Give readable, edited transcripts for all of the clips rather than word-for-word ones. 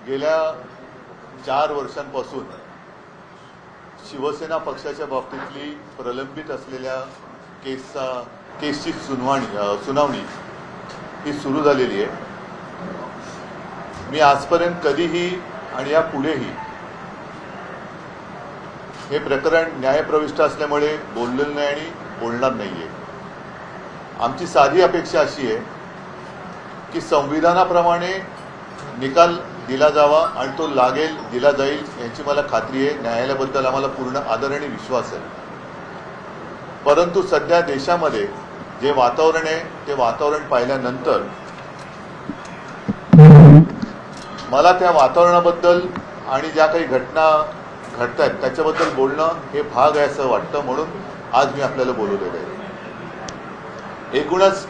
गेल्या 4 वर्षांपासून शिवसेना पक्षाच्या बाबतीतली प्रलंबित असलेल्या केसची सुनावणी ही सुरू झालेली आहे. मी आजपर्यंत कधीही आणि यापुढेही हे प्रकरण न्यायप्रविष्ट असल्यामुळे बोललेलं नाही आणि बोलणार नाहीये. आमची साधी अपेक्षा अशी आहे की संविधानाप्रमाणे निकाल दिला जावा आणि तो दिला जाईल याची मला खात्री आहे. न्यायालयाबद्दल आम्हाला पूर्ण आदर आणि विश्वास आहे. परंतु सध्या देशामध्ये जे वातावरण आहे ते वातावरण पाहिल्यानंतर मला त्या वातावरणाबद्दल आणि ज्या काही घटना घडत आहेत त्याच्याबद्दल बोलणं हे भाग आहे असं वाटतं. म्हणून आज मी आपल्याला बोलवलेलं आहे. एकूणच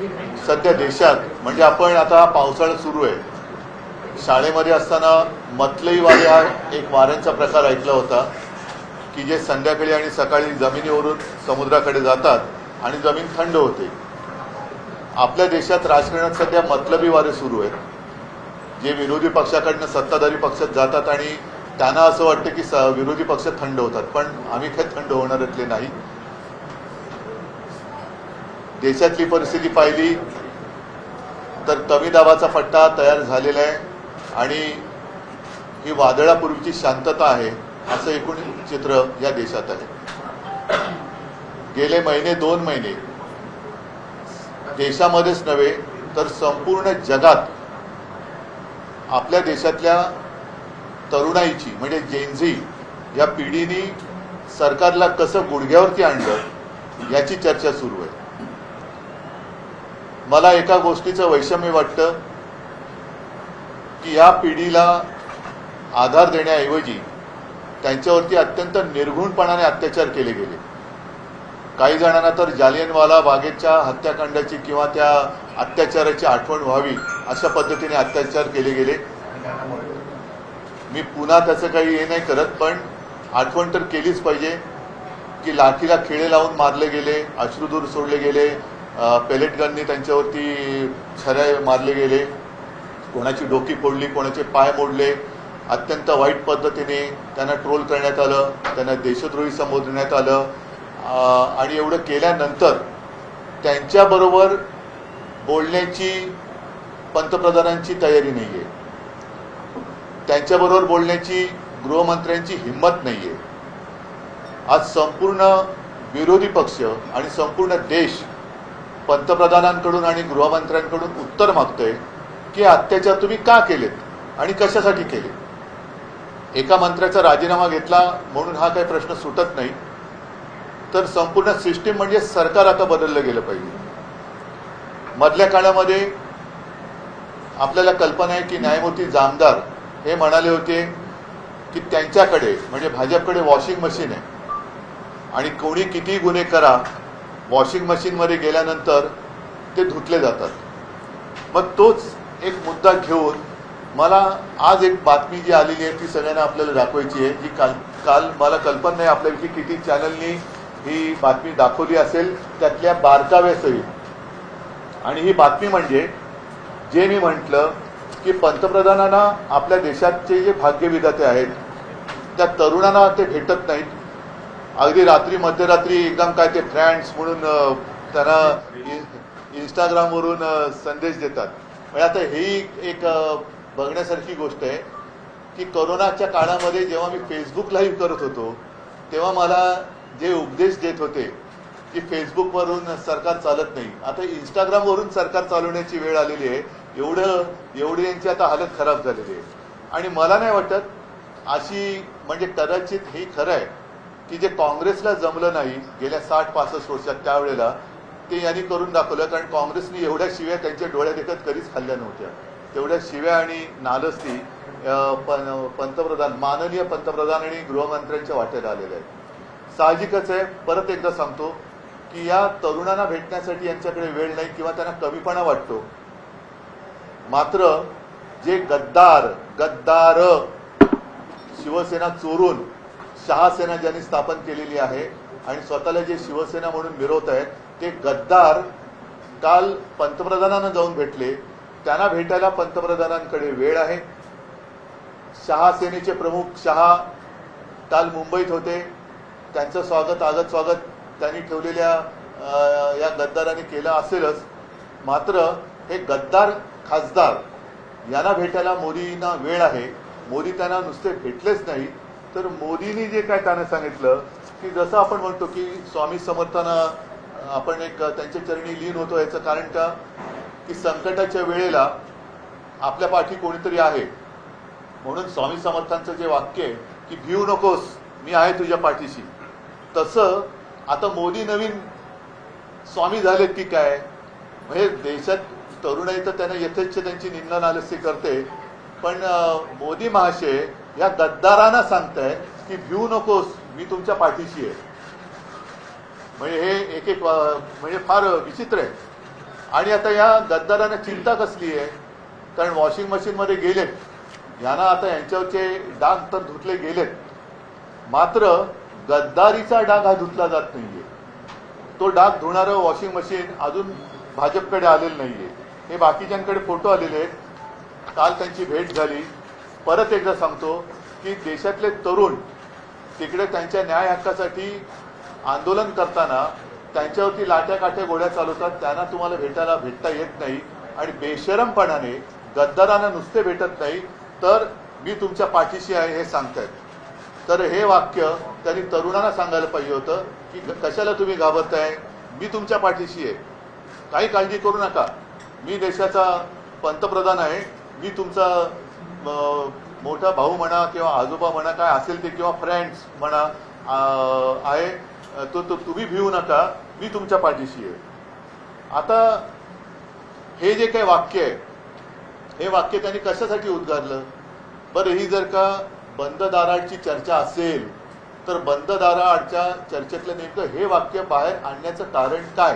सध्या देशात म्हणजे आपण आता पावसाळा सुरू आहे. शाळेमध्ये असताना मतलई वारे हा एक वाऱ्यांचा प्रकार ऐकला होता की जे संध्याकाळी आणि सकाळी जमिनीवरून समुद्राकडे जातात आणि जमीन थंड होते. आपल्या देशात राजकारणात सध्या मतलबी वारे सुरू आहेत. जे विरोधी पक्षाकडनं सत्ताधारी पक्षात जातात आणि त्यांना असं वाटतं की विरोधी पक्ष थंड होतात, पण आम्ही काही थंड होणाऱ्यातले नाही. देशातली परिस्थिती पाहिली तर कमी दाबाचा पट्टा तयार झालेला आहे आणि ही वादळापूर्वीची शांतता आहे असं एकूण चित्र या देशात आहे. गेले 2 महिने देशामध्येच नव्हे तर संपूर्ण जगात आपल्या देशातल्या तरुणाईची म्हणजे जेनझी या पिढीने सरकारला कसं गुडघ्यावरती आणलं याची चर्चा सुरू आहे. मला एका गोष्टीचं वैषम्य वाटतं की या पिढीला आधार देण्याऐवजी त्यांच्यावरती अत्यंत निर्घृणपणाने अत्याचार केले गेले. काही जणांना तर जालियनवाला बागेच्या हत्याकांडाची किंवा त्या अत्याचाराची आठवण व्हावी अशा पद्धतीने अत्याचार केले गेले. मी पुन्हा त्याचं काही हे नाही करत, पण आठवण तर केलीच पाहिजे की लाठीला खिळे लावून मारले गेले, अश्रुधूर सोडले गेले, पेलेट गननी त्यांच्यावरती छऱ्या मारले गेले, कोणाची डोकी फोडली, कोणाचे पाय मोडले. अत्यंत वाईट पद्धतीने त्यांना ट्रोल करण्यात आलं, त्यांना देशद्रोही संबोधण्यात आलं. आणि एवढं केल्यानंतर त्यांच्याबरोबर बोलण्याची पंतप्रधानांची तयारी नाही आहे. त्यांच्याबरोबर बोलण्याची गृहमंत्र्यांची हिंमत नाही आहे. आज संपूर्ण विरोधी पक्ष आणि संपूर्ण देश पंतप्रधानांकडून आणि गृहमंत्र्यांकडून उत्तर मागतोय की अत्याचार तुम्ही का केलेत आणि कशासाठी केले. एका मंत्र्याचा राजीनामा घेतला म्हणून हा काही प्रश्न सुटत नाही, तर संपूर्ण सिस्टीम म्हणजे सरकार आता बदललं गेलं पाहिजे. मधल्या काळामध्ये आपल्याला कल्पना आहे की न्यायमूर्ती जामदार हे म्हणाले होते की त्यांच्याकडे म्हणजे भाजपकडे वॉशिंग मशीन आहे आणि कोणी किती गुन्हे करा वॉशिंग मशीनमध्ये गेल्यानंतर ते धुतले जातात. मग तोच एक मुद्दा घेऊन मला आज एक बातमी जी आलेली आहे ती सगळ्यांना आपल्याला दाखवायची आहे. जी काल मला कल्पना नाही आपल्यापैकी किती चॅनलनी ही बातमी दाखवली असेल, त्यातल्या बारकाव्यासहित. आणि ही बातमी म्हणजे जे मी म्हटलं की पंतप्रधानांना आपल्या देशाचे जे भाग्यविधाते आहेत त्या तरुणांना ते भेटत नाहीत. अगदी रात्री मध्यरात्री एकदम काय ते फ्रेंड्स म्हणून त्यांना इंस्टाग्रामवरून संदेश देतात. म्हणजे आता ही एक बघण्यासारखी गोष्ट आहे की कोरोनाच्या काळामध्ये जेव्हा मी फेसबुक लाईव्ह करत होतो तेव्हा मला जे उपदेश देत होते की फेसबुकवरून सरकार चालत नाही, आता इंस्टाग्रामवरून सरकार चालवण्याची वेळ आलेली आहे. एवढी यांची आता हालत खराब झालेली आहे. आणि मला नाही वाटत अशी म्हणजे कदाचित हे खरं आहे की जे काँग्रेसला जमलं नाही गेल्या 60-65 वर्षात त्यावेळेला ते यांनी करून दाखवलं. कारण काँग्रेसने एवढ्या शिव्या त्यांच्या डोळ्या देखत कधीच खाल्ल्या नव्हत्या. तेवढ्या शिव्या आणि नालस्ती पंतप्रधान माननीय पंतप्रधान आणि गृहमंत्र्यांच्या वाट्याला आलेल्या आहेत. साहजिकच आहे, परत एकदा सांगतो की या तरुणांना भेटण्यासाठी यांच्याकडे वेळ नाही किंवा त्यांना कमीपणा वाटतो. मात्र जे गद्दार शिवसेना चोरून शहासेना ज्यांनी स्थापन केलेली आहे आणि स्वतःला जे शिवसेना म्हणून मिरवत आहेत ते गद्दार काल पंतप्रधानांना जाऊन भेटले. त्यांना भेटायला पंतप्रधानांकडे वेळ आहे. शहा सेनेचे प्रमुख शहा काल मुंबईत होते. त्यांचं स्वागत त्यांनी ठेवलेल्या या गद्दारांनी केलं असेलच. मात्र हे गद्दार खासदार यांना भेटायला मोदींना वेळ आहे. मोदी त्यांना नुसते भेटलेच नाही, तर मोदींनी जे काय त्यानं सांगितलं की जसं आपण म्हणतो की स्वामी समर्थांना आपण एक त्यांच्या चरणी लीन होतो, याचं कारण का की संकटाच्या वेळेला आपल्या पाठी कोणीतरी आहे. म्हणून स्वामी समर्थांचं जे वाक्य आहे की भिवू नकोस, मी आहे तुझ्या पाठीशी, तसं आता मोदी नवीन स्वामी झालेत की काय. म्हणजे देशात तरुणाई तर त्यांना यथेच्छ त्यांची निंदा नालस्ती करते, पण मोदी महाशय या गद्दारांना सांगतायत की भिवू नकोस, मी तुमच्या पाठीशी आहे. म्हणजे हे एक म्हणजे फार विचित्र आहे. आणि आता या गद्दारांना चिंता कसली आहे, कारण वॉशिंग मशीनमध्ये गेलेत, यांना आता यांच्यावरचे डाग तर धुतले गेलेत, मात्र गद्दारीचा डाग हा धुतला जात नाहीये. तो डाग धुणारं वॉशिंग मशीन अजून भाजपकडे आलेलं नाहीये. हे बाकीच्यांकडे फोटो आलेले आहेत. काल त्यांची भेट झाली. परत एकदा सांगतो की देशातले तरुण तिकडे त्यांच्या न्याय हक्कासाठी आंदोलन करताना त्यांच्यावरती लाट्या काठ्या गोळ्या चालवतात. त्यांना तुम्हाला भेटता येत नाही आणि बेशरमपणाने गद्दारांना नुसते भेटत नाही, तर मी तुमच्या पाठीशी आहे हे सांगतायत. तर हे वाक्य त्यांनी तरुणांना सांगायला पाहिजे होतं की कशाला तुम्ही घाबरताय, मी तुमच्या पाठीशी आहे, काही काळजी करू नका, मी देशाचा पंतप्रधान आहे, मी तुमचा मोठा भाऊ म्हणा किंवा आजोबा म्हणा, काय असेल ते, किंवा फ्रेंड्स म्हणा आहे, तो तुम्ही भिवू नका, मी तुमच्या पाठीशी आहे. आता हे जे काही वाक्य आहे, हे वाक्य त्यांनी कशासाठी उद्गारलं बरं. ही जर का बंद दाराची चर्चा असेल तर बंद दाराच्या चर्चेतलं नेमकं हे वाक्य बाहेर आणण्याचं कारण काय,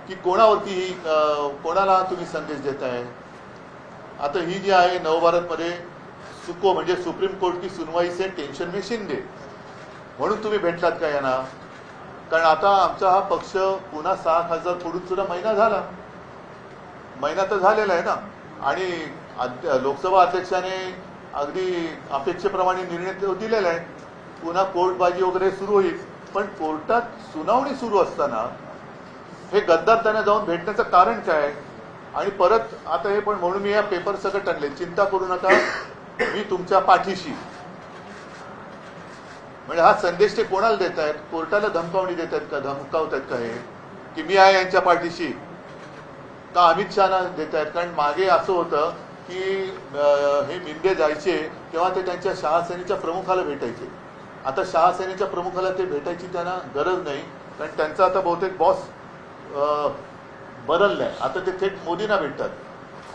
की कोणावरती कोणाला तुम्ही संदेश देताय. आता ही जी आहे नवभारतमध्ये सुको म्हणजे सुप्रीम कोर्ट की सुनवाई से टेन्शन में शिंदे म्हणून तुम्ही भेटलात का यांना. कारण आता आमचा हा पक्ष पुन्हा 6 खासदार फोडून सुद्धा महिना तर झालेला आहे ना. आणि लोकसभा अध्यक्षाने अगदी अपेक्षेप्रमाणे निर्णय दिलेला आहे. पुन्हा कोर्टबाजी वगैरे सुरू होईल, पण कोर्टात सुनावणी सुरू असताना हे गद्दार त्यांना जाऊन भेटण्याचं कारण काय. आणि परत आता हे पण म्हणून मी या पेपर सकट आणले, चिंता करू नका, मी तुमच्या पाठीशी. म्हणजे हा संदेश ते कोणाला देत आहेत, कोर्टाला धमकावणी देत आहेत का, धमकावत आहेत का हे की मी आहे यांच्या पाठीशी, का अमित शहाना देत आहेत. कारण मागे असं होतं की हे मिंदे जायचे तेव्हा ते त्यांच्या शहासेनेच्या प्रमुखाला भेटायचे. आता शहासेनेच्या प्रमुखाला ते भेटायची त्यांना गरज नाही, कारण त्यांचा आता बहुतेक बॉस बदललाय. आता ते थेट मोदींना भेटतात.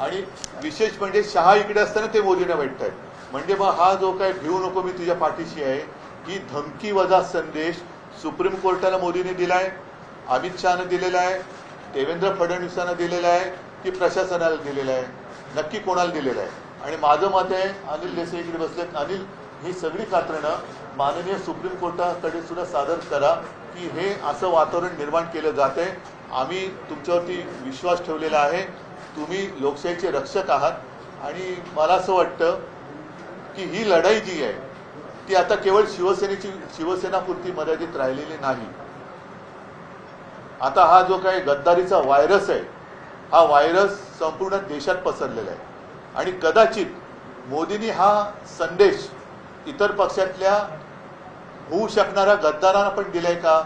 आणि विशेष म्हणजे शहा इकडे असताना ते मोदींना भेटतात. म्हणजे मग हा जो काय भिवू नको मी तुझ्या पाठीशी आहे, ही धमकी वजा संदेश सुप्रीम कोर्टाला मोदींनी दिलाय, अमित शहानं दिलेला आहे, देवेंद्र फडणवीसांना दिलेला आहे, की प्रशासनाला दिलेला आहे, नक्की कोणाला दिलेला आहे. आणि माझं मत आहे, अनिल देसाई इकडे बसलेत, अनिल, ही सगळी कात्रणं माननीय सुप्रीम कोर्टाकडे सुद्धा सादर करा की हे असं वातावरण निर्माण केलं जाते. आम्ही तुमच्यावरती विश्वास ठेवलेला आहे, तुम्ही लोकशाहीचे रक्षक आहात. आणि मला असं वाटतं की ही लढाई जी आहे ती आता केवळ शिवसेनापुरती मर्यादित राहिलेली नाही. आता हा जो काही गद्दारीचा व्हायरस आहे, हा व्हायरस संपूर्ण देशात पसरलेला आहे. आणि कदाचित मोदींनी हा संदेश इतर पक्षातल्या होऊ शकणाऱ्या गद्दारांना पण दिलाय का,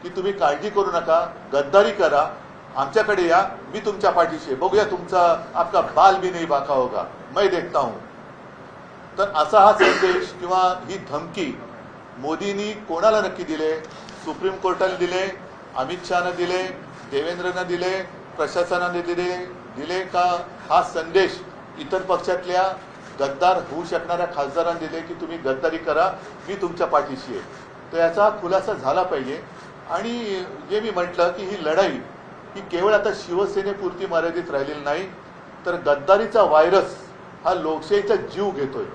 की तुम्ही काळजी करू नका, गद्दारी करा, आमच्याकडे या, मी तुमच्या पाठीशी, बघूया तुमचा आपका बाल भी नहीं बाका होगा, मैं देखता हूं. तर असा हा संदेश किंवा ही धमकी मोदींनी कोणाला नक्की दिले, सुप्रीम कोर्टाला दिले, अमित शहानं दिले, देवेंद्रनं दिले, प्रशासनाने दिले का हा संदेश इतर पक्षातल्या गद्दार होऊ शकणाऱ्या खासदारांना दिले की तुम्ही गद्दारी करा, मी तुमच्या पाठीशी आहे. तर याचा खुलासा झाला पाहिजे. आणि जे मी म्हटलं की ही लढाई ही केवळ आता शिवसेनेपुरती मर्यादित राहिलेली नाही, तर गद्दारीचा व्हायरस हा लोकशाहीचा जीव घेतोय.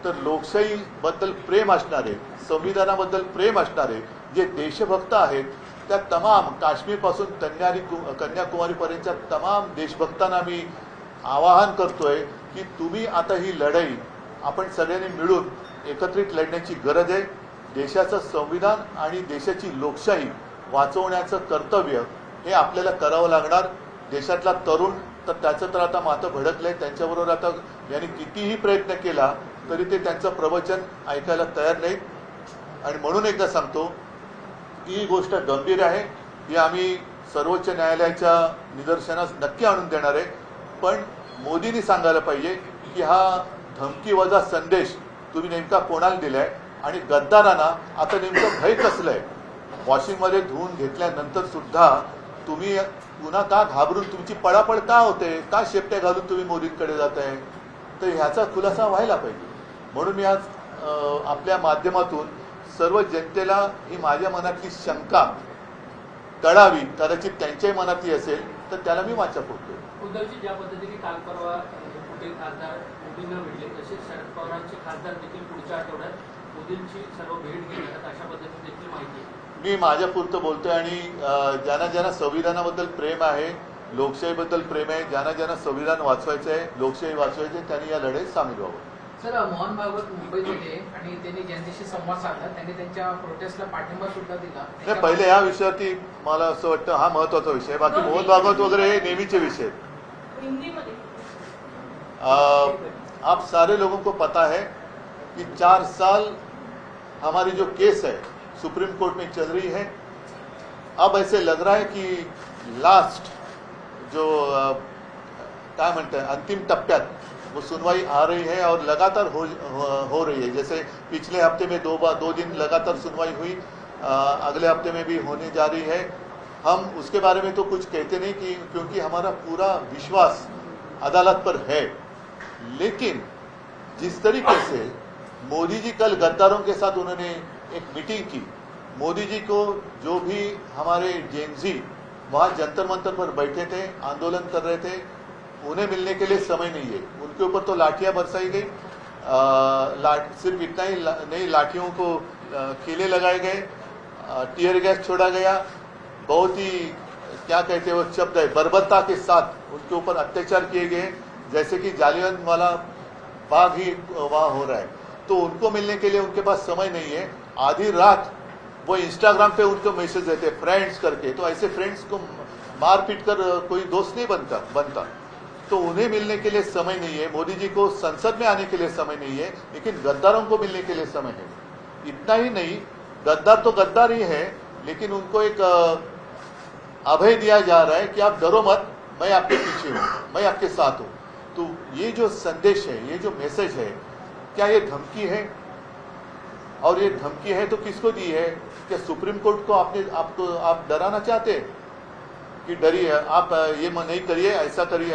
तर लोकशाहीबद्दल प्रेम असणारे, संविधानाबद्दल प्रेम असणारे जे देशभक्त आहेत, त्या तमाम काश्मीरपासून कन्याकुमारीपर्यंतच्या तमाम देशभक्तांना मी आवाहन करतोय की तुम्ही आता ही लढाई आपण सगळ्यांनी मिळून एकत्रित लढण्याची गरज आहे. देशाचं संविधान आणि देशाची लोकशाही वाचवण्याचं कर्तव्य हे आपल्याला करावं लागणार. देशातला तरुण तर त्याचं तर आता माथं भडकलंय. त्यांच्याबरोबर आता यांनी कितीही प्रयत्न केला तरी ते त्यांचं प्रवचन ऐकायला तयार नाहीत. आणि म्हणून एकदा सांगतो की ही गोष्ट गंभीर आहे. ही आम्ही सर्वोच्च न्यायालयाच्या निदर्शनास नक्की आणून देणार आहे. पण मोदींनी सांगायला पाहिजे की हा धमकी वजा संदेश तुम्ही नेमका कोणाला दिलाय आणि गद्दारांना आता नेमकं भय कसलंय. वॉशिंगमध्ये धुवून घेतल्यानंतर सुद्धा तुम्ही पुन्हा का घाबरून तुमची पळापळ का होते, का शेपट्या घालून तुम्ही मोदींकडे जात आहे. तर ह्याचा खुलासा व्हायला पाहिजे. म्हणून मी आज आपल्या माध्यमातून सर्व जनतेला ही माझ्या मनातली शंका कळावी, कदाचित त्यांच्याही मनातली असेल तर त्याला मी वाचा फोडतो. उद्धवजी ज्या पद्धतीने काल परवा कुठे खासदार मोदींना भेटले तसेच शरद पवारांचे खासदार देखील पुढच्या आठवड्यात मोदींची सर्व भेट घेणार अशा पद्धतीने देखील माहिती आहे. मी माझ्यापुरतं बोलतोय आणि ज्यांना ज्यांना संविधानाबद्दल प्रेम आहे, लोकशाहीबद्दल प्रेम आहे, ज्यांना ज्यांना संविधान वाचवायचं आहे, लोकशाही वाचवायची आहे, त्यांनी या लढाईत सामील व्हावं. सर, मोहन भागवत मुंबईत होते आणि त्यांनी जनतेशी संवाद साधला. त्यांनी त्यांच्या प्रोटेस्टला पाठिंबा सुद्धा दिला. नाही, पहिले या विषयावरती मला असं वाटतं हा महत्वाचा विषय आहे. बाकी मोहन भागवत वगैरे हे नेहमीचे विषय आहेत. आप सारे लोगों को पता है कि 4 साल हमारी जो केस है सुप्रीम कोर्ट में चल रही है. अब ऐसे लग रहा है कि लास्ट जो क्या म्हणते हैं अंतिम टप्प्यात वो सुनवाई आ रही है और लगातार हो रही है. जैसे पिछले हफ्ते में 2 दिन लगातार सुनवाई हुई, अगले हफ्ते में भी होने जा रही है. हम उसके बारे में तो कुछ कहते नहीं कि क्योंकि हमारा पूरा विश्वास अदालत पर है. लेकिन जिस तरीके से मोदी जी कल गद्दारों के साथ उन्होंने एक मीटिंग की, मोदी जी को जो भी हमारे जेनजी वहाँ जंतर मंतर पर बैठे थे, आंदोलन कर रहे थे, उन्हें मिलने के लिए समय नहीं है. उनके ऊपर तो लाठियां बरसाई गई. सिर्फ इतना ही नहीं, लाठियों को कीले लगाए गए, टीयर गैस छोड़ा गया. बहुत ही क्या कहते हैं वो शब्द है, बर्बरता के साथ उनके ऊपर अत्याचार किए गए, जैसे कि जालियनवाला बाग ही वहाँ हो रहा है. तो उनको मिलने के लिए उनके पास समय नहीं है. आधी रात वो इंस्टाग्राम पे उनको मैसेज देते फ्रेंड्स करके. तो ऐसे फ्रेंड्स को मार पीट कर कोई दोस्त नहीं बनता. तो उन्हें मिलने के लिए समय नहीं है. मोदी जी को संसद में आने के लिए समय नहीं है, लेकिन गद्दारों को मिलने के लिए समय है. इतना ही नहीं, गद्दार तो गद्दार ही है, लेकिन उनको एक अभय दिया जा रहा है कि आप डरो मत, मैं आपके पीछे हूँ, मैं आपके साथ हूँ. तो ये जो संदेश है, ये जो मैसेज है, क्या ये धमकी है? और ये धमकी है तो किसको दी है? क्या सुप्रीम कोर्ट को आप डराना चाहते हैं कि डरिए, आप ये नहीं करिए, ऐसा करिए,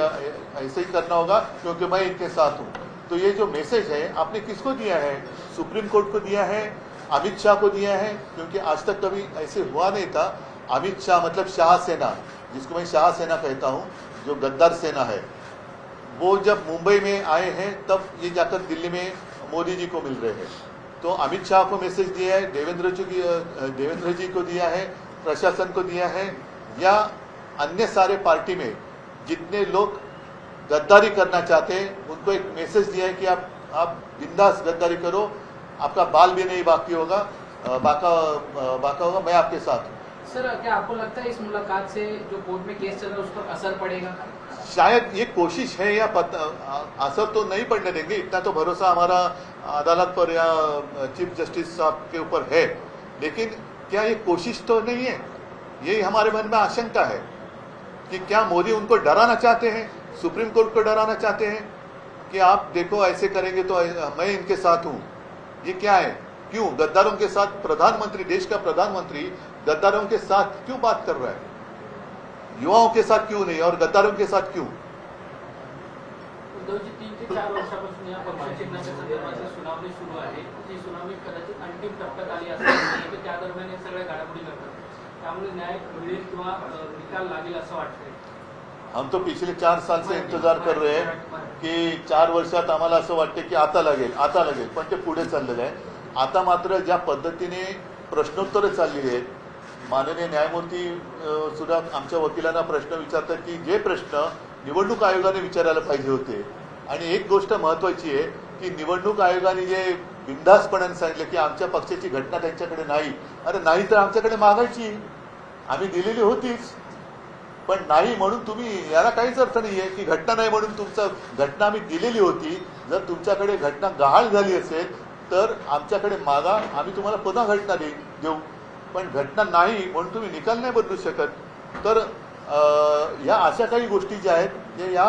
ऐसे ही करना होगा क्योंकि मैं इनके साथ हूँ. तो ये जो मैसेज है आपने किसको दिया है? सुप्रीम कोर्ट को दिया है, अमित शाह को दिया है, क्योंकि आज तक कभी ऐसे हुआ नहीं था. अमित शाह मतलब शाह सेना, जिसको मैं शाह सेना कहता हूँ, जो गद्दार सेना है, वो जब मुंबई में आए हैं तब ये जाकर दिल्ली में मोदी जी को मिल रहे हैं. तो अमित शाह को मैसेज दिया है, देवेंद्र जी को दिया है, प्रशासन को दिया है, या अन्य सारे पार्टी में जितने लोग गद्दारी करना चाहते हैं उनको एक मैसेज दिया है कि आप बिंदास गद्दारी करो, आपका बाल भी नहीं बाकी होगा, बाका होगा, मैं आपके साथ हूँ. सर, क्या आपको लगता है इस मुलाकात से जो कोर्ट में केस चल रहा है उस पर असर पड़ेगा? शायद ये कोशिश है, या असर तो नहीं पड़ने देंगे. इतना तो भरोसा हमारा अदालत पर या चीफ जस्टिस साहब के ऊपर है. लेकिन क्या ये कोशिश तो नहीं है? यही हमारे मन में आशंका है कि क्या मोदी उनको डराना चाहते हैं, सुप्रीम कोर्ट को डराना चाहते हैं कि आप देखो ऐसे करेंगे तो मैं इनके साथ हूं. ये क्या है? क्यों गद्दारों के साथ प्रधानमंत्री, देश का प्रधानमंत्री गद्दारों के साथ क्यों बात कर रहा है? युवाओं के साथ क्यों नहीं और गद्दारों के साथ क्यों? उद्धवजी, 3 ते 4 वर्षापासून या पक्षचिन्हाच्या संदर्भातली सुनावणी सुरू आहे. ती सुनावणी कदाचित अंतिम टप्प्यात आली असल्यामुळे की त्या दरम्यान हे सगळ्या घडामोडी घडतात. त्यामुळे न्याय मिळेल किंवा निकाल लागेल असं वाटतंय. हम तो पिछले 4 साल से इंतजार कर रहे हैं की 4 वर्षात आम्हाला असं वाटते की आता लागेल, पण ते पुढे चाललेलं आहे. आता मात्र ज्या पद्धतीने प्रश्नोत्तरं चाललेली आहेत, माननीय न्यायमूर्ती सुद्धा आमच्या वकिलांना प्रश्न विचारतात की जे प्रश्न निवडणूक आयोगाने विचारायला पाहिजे होते. आणि एक गोष्ट महत्त्वाची आहे की निवडणूक आयोगाने जे बिनधास्तपणाने सांगितलं की आमच्या पक्षाची घटना त्यांच्याकडे नाही. अरे नाही तर आमच्याकडे मागायची, आम्ही दिलेली होतीच, पण नाही म्हणून तुम्ही, याला काहीच अर्थ नाहीये की घटना नाही म्हणून तुमचं, घटना आम्ही दिलेली होती. जर तुमच्याकडे घटना गहाळ झाली असेल तर आमच्याकडे मागा, आम्ही तुम्हाला पुन्हा घटना देऊ, पण घटना नाही म्हणून तुम्ही निकाल नाही बदलू शकत. तर या अशा काही गोष्टी ज्या आहेत जे या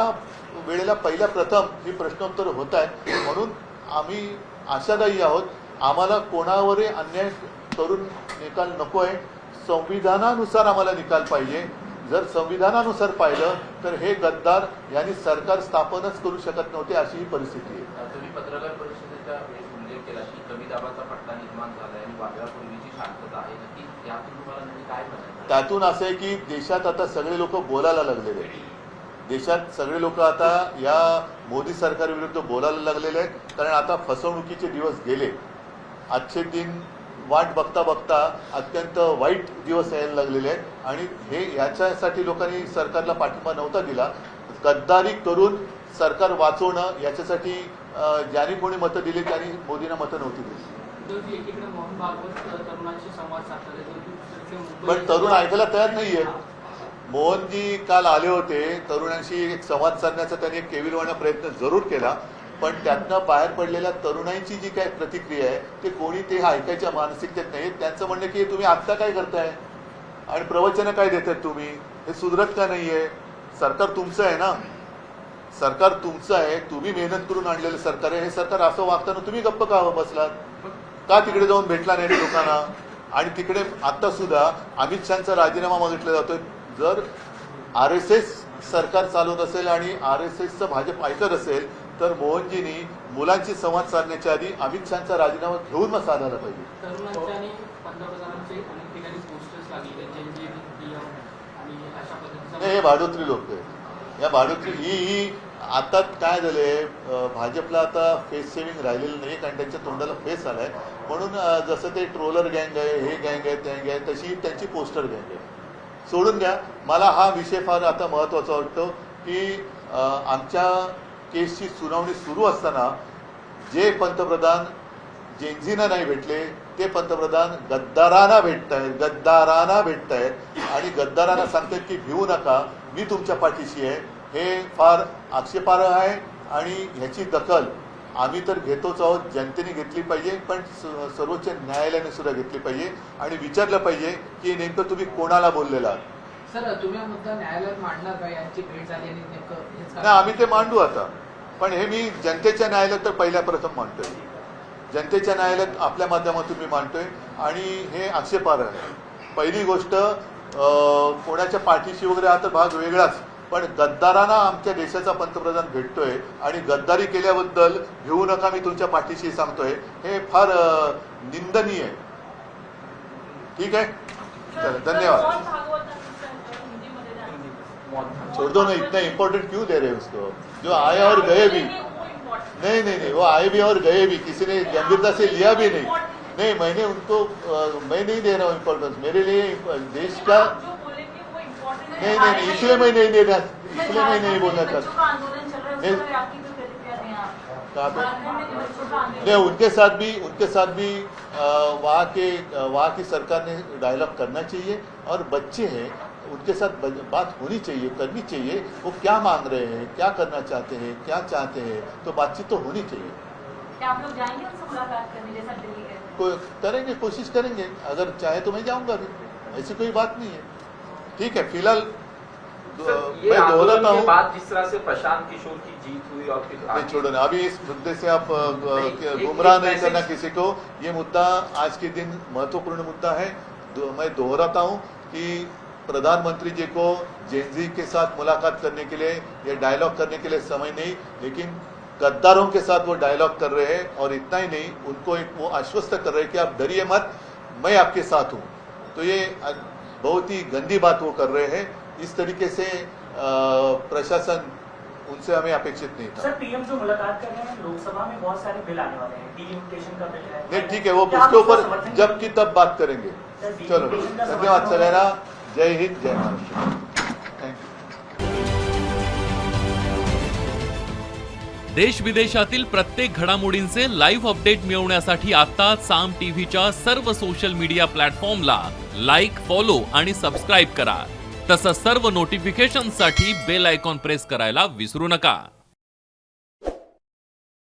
वेळेला पहिल्या प्रथम ही प्रश्नोत्तर होत आहेत, म्हणून आम्ही आशादायी आहोत. आम्हाला कोणावरही अन्याय करून निकाल नको आहे. संविधानानुसार आम्हाला निकाल पाहिजे. जर संविधानानुसार पाहिलं तर हे गद्दार यांनी सरकार स्थापनच करू शकत नव्हते, अशी ही परिस्थिती आहे. तुम्ही पत्रकार परिषदेच्या वेळेस उल्लेख केला की कमी दाबाचा पट्टा निर्माण झाला आणि वादळापूर्वीची शांतता आहे. नक्की यातून तुम्हाला म्हणजे काय म्हणायचं? त्यातून असं आहे की देशात आता सगळे लोक बोलायला लागलेले आहेत. देशात सगळे लोक आता या मोदी सरकारविरुद्ध बोलायला लागलेले आहेत, कारण आता फसवणुकीचे दिवस गेले. आजचे दिन वाट बघता बघता अत्यंत वाईट दिवस यायला लागलेले आहेत आणि हे याच्यासाठी लोकांनी सरकारला पाठिंबा नव्हता दिला. गद्दारी करून सरकार वाचवणं याच्यासाठी ज्यांनी कोणी मतं दिली त्यांनी मोदींना मतं नव्हती दिली. उद्धवजी एकीकडे मोहन भागवत तरुणांशी संवाद साधतात, दुसरीकडे मुंबई- पण तरुण ऐकायला तयार नाहीये. मोहनजी काल आले होते, तरुणांशी एक संवाद साधण्याचा त्यांनी एक केविलवाणा प्रयत्न जरूर केला, पण त्यातनं बाहेर पडलेल्या तरुणांची जी काय प्रतिक्रिया आहे ते कोणी ते ऐकायच्या मानसिकतेत नाही. त्यांचं म्हणणं की तुम्ही आत्ता काय करताय आणि प्रवचनं काय देतात तुम्ही, हे सुधरत का नाहीये. सरकार तुमचं आहे ना, सरकार तुमचं आहे, तुम्ही मेहनत करून आणलेलं सरकार आहे. हे सरकार असं वागताना तुम्ही गप्प का बसलात, का तिकडे जाऊन भेटला नाही लोकांना. आणि तिकडे आता सुद्धा अमित शहाचा राजीनामा मागितला जातोय. जर RSS सरकार चालवत असेल आणि RSSचं भाजप ऐकत असेल तर मोहनजींनी मुलांची संवाद साधण्याच्या आधी अमित शहाचा राजीनामा घेऊन मग साधायला पाहिजे. तरुणांचे आणि पंतप्रधानांचे अनेक ठिकाणी पोस्टर्स लागले, JNG, PM आणि अशा पद्धतीचं. हे भाडोत्री लोक आहेत. या भाडोत्री ही आता काय झालंय, भाजपला आता फेस सेव्हिंग राहिलेलं नाही, कारण त्यांच्या तोंडाला फेस आलाय. म्हणून जसं ते ट्रोलर गँग आहे, हे गँग आहे, त्या गँग आहे, तशी त्यांची पोस्टर गँग आहे. सोडून द्या. मला हा विषय फार आता महत्त्वाचा वाटतो की आमच्या केसची सुनावणी सुरू असताना जे पंतप्रधान जेनझींना नाही भेटले ते पंतप्रधान गद्दारांना भेटतायत आणि गद्दारांना सांगतात की भिवू नका, मी तुमच्या पाठीशी आहे. हे फार आक्षेपार्ह आहे आणि ह्याची दखल आम्ही तर घेतोच आहोत, जनतेने घेतली पाहिजे, पण सर्वोच्च न्यायालयाने सुद्धा घेतली पाहिजे आणि विचारलं पाहिजे की नेमकं तुम्ही कोणाला बोललेला आहात. सर, तुम्ही हा मुद्दा न्यायालयात मांडणार का? यांची भेट झाली आणि नेमकं हेच नाही, आम्ही ते मांडू आता, पण हे मी जनतेच्या न्यायालयात तर पहिल्या प्रथम मांडतोय. जनतेच्या न्यायालयात आपल्या माध्यमातून मी मांडतोय आणि हे आक्षेपार्ह आहे. पहिली गोष्ट, कोणाच्या पाठीशी वगैरे हा तर भाग वेगळाच, पण गद्दारांना आमच्या देशाचा पंतप्रधान भेटतोय आणि गद्दारी केल्याबद्दल घेऊ नका, मी तुमच्या पाठीशी सांगतोय, हे फार निंदनीय आहे. ठीक आहे, चला, धन्यवाद. छोड़ दो ना, इतना इम्पोर्टेंट क्यों दे रहे हैं उसको, जो आए और गए भी. नहीं, वो आए भी और गए भी, किसी ने गंभीरता से लिया भी नहीं. नहीं, मैंने उनको मैं नहीं दे रहा हूँ इम्पोर्टेंस, मेरे लिए देश का नहीं, इसलिए मैं नहीं देना, इसलिए मैं नहीं बोलना चाहता. नहीं, उनके साथ भी वहाँ की सरकार ने डायलॉग करना चाहिए और बच्चे हैं उनके साथ बात होनी चाहिए, करनी चाहिए. वो क्या मांग रहे हैं, क्या करना चाहते हैं, क्या चाहते हैं, तो बातचीत तो होनी चाहिए. क्या आप लोग जाएंगे उनसे मुलाकात करने जैसा दिल्ली गए? करेंगे, कोशिश करेंगे, अगर चाहे तो मैं जाऊंगा भी, ऐसी कोई बात नहीं है. ठीक है, फिलहाल मैं दोहराता हूँ. बात जिस तरह से प्रशांत किशोर की जीत हुई और फिर नहीं, छोड़ो ना, अभी इस मुद्दे से आप गुमराह नहीं करना किसी को. ये मुद्दा आज के दिन महत्वपूर्ण मुद्दा है. मैं दोहराता हूँ कि प्रधानमंत्री जी को जेनजी के साथ मुलाकात करने के लिए या डायलॉग करने के लिए समय नहीं, लेकिन गद्दारों के साथ वो डायलॉग कर रहे हैं. और इतना ही नहीं, उनको एक वो आश्वस्त कर रहे हैं कि आप डरिए मत, मैं आपके साथ हूँ. तो ये बहुत ही गंदी बात वो कर रहे हैं. इस तरीके से प्रशासन उनसे हमें अपेक्षित नहीं था. सर, पीएम जो मुलाकात कर रहे हैं, लोकसभा में बहुत सारे बिल आने वाले हैं, डीलिमिटेशन का बिल है. नहीं, ठीक है, वो उसके ऊपर जब की तब बात करेंगे. चलो, धन्यवाद सगळ्यांना. जय हिंद, जय महाराष्ट्र. थँक्यू. देश विदेशातील प्रत्येक घडामोडींचे लाईव्ह अपडेट मिळवण्यासाठी आता साम टीव्हीच्या सर्व सोशल मीडिया प्लॅटफॉर्मला लाईक, फॉलो आणि सबस्क्राईब करा. तसंच सर्व नोटिफिकेशनसाठी बेल आयकॉन प्रेस करायला विसरू नका.